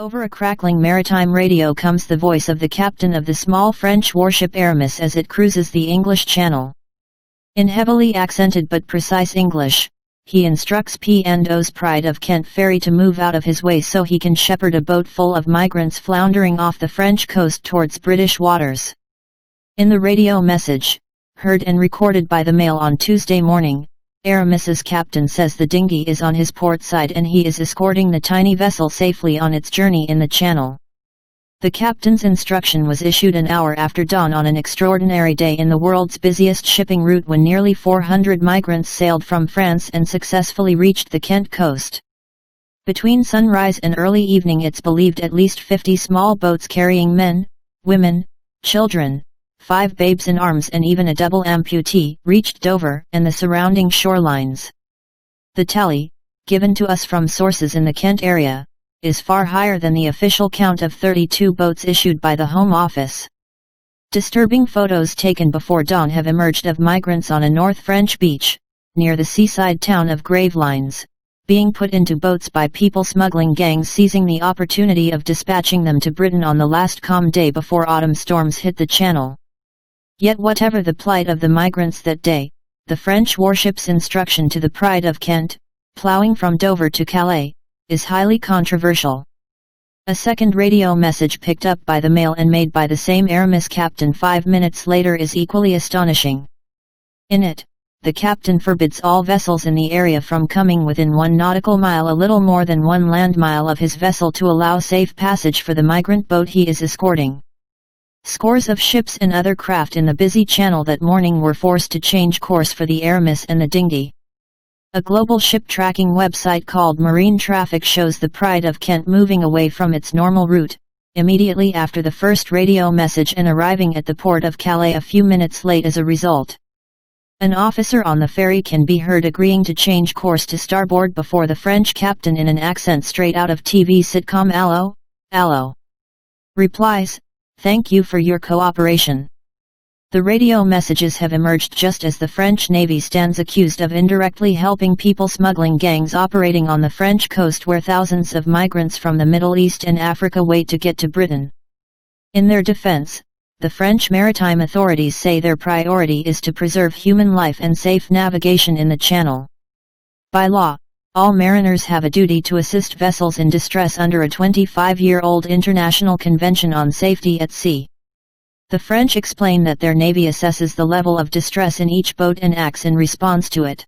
Over a crackling maritime radio comes the voice of the captain of the small French warship Aramis as it cruises the English Channel. In heavily accented but precise English, he instructs P&O's Pride of Kent ferry to move out of his way so he can shepherd a boat full of migrants floundering off the French coast towards British waters. In the radio message, heard and recorded by the Mail on Tuesday morning, Aramis's captain says the dinghy is on his port side and he is escorting the tiny vessel safely on its journey in the channel. The captain's instruction was issued an hour after dawn on an extraordinary day in the world's busiest shipping route when nearly 400 migrants sailed from France and successfully reached the Kent coast. Between sunrise and early evening it's believed at least 50 small boats carrying men, women, children, 5 babes in arms and even a double amputee, reached Dover and the surrounding shorelines. The tally, given to us from sources in the Kent area, is far higher than the official count of 32 boats issued by the Home Office. Disturbing photos taken before dawn have emerged of migrants on a North French beach, near the seaside town of Gravelines, being put into boats by people smuggling gangs seizing the opportunity of dispatching them to Britain on the last calm day before autumn storms hit the Channel. Yet whatever the plight of the migrants that day, the French warship's instruction to the Pride of Kent, ploughing from Dover to Calais, is highly controversial. A second radio message picked up by the Mail and made by the same Aramis captain 5 minutes later is equally astonishing. In it, the captain forbids all vessels in the area from coming within 1 nautical mile, a little more than 1 land mile, of his vessel to allow safe passage for the migrant boat he is escorting. Scores of ships and other craft in the busy channel that morning were forced to change course for the Aramis and the dinghy. A global ship tracking website called Marine Traffic shows the Pride of Kent moving away from its normal route, immediately after the first radio message and arriving at the port of Calais a few minutes late as a result. An officer on the ferry can be heard agreeing to change course to starboard before the French captain, in an accent straight out of TV sitcom Allo, Allo, replies, "Thank you for your cooperation." The radio messages have emerged just as the French Navy stands accused of indirectly helping people smuggling gangs operating on the French coast, where thousands of migrants from the Middle East and Africa wait to get to Britain. In their defense, the French maritime authorities say their priority is to preserve human life and safe navigation in the Channel. By law, all mariners have a duty to assist vessels in distress under a 25-year-old international convention on safety at sea. The French explain that their navy assesses the level of distress in each boat and acts in response to it.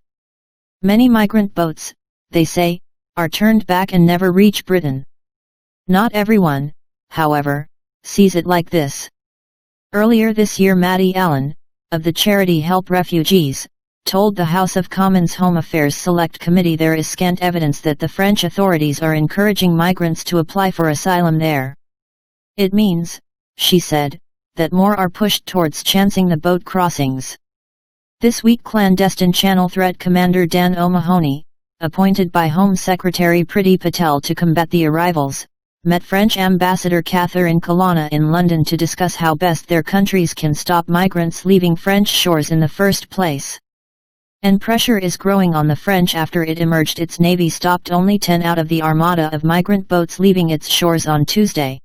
Many migrant boats, they say, are turned back and never reach Britain. Not everyone, however, sees it like this. Earlier this year, Maddie Allen, of the charity Help Refugees, told the House of Commons Home Affairs Select Committee there is scant evidence that the French authorities are encouraging migrants to apply for asylum there. It means, she said, that more are pushed towards chancing the boat crossings. This week, clandestine Channel Threat Commander Dan O'Mahony, appointed by Home Secretary Priti Patel to combat the arrivals, met French Ambassador Catherine Colonna in London to discuss how best their countries can stop migrants leaving French shores in the first place. And pressure is growing on the French after it emerged its navy stopped only 10 out of the armada of migrant boats leaving its shores on Tuesday.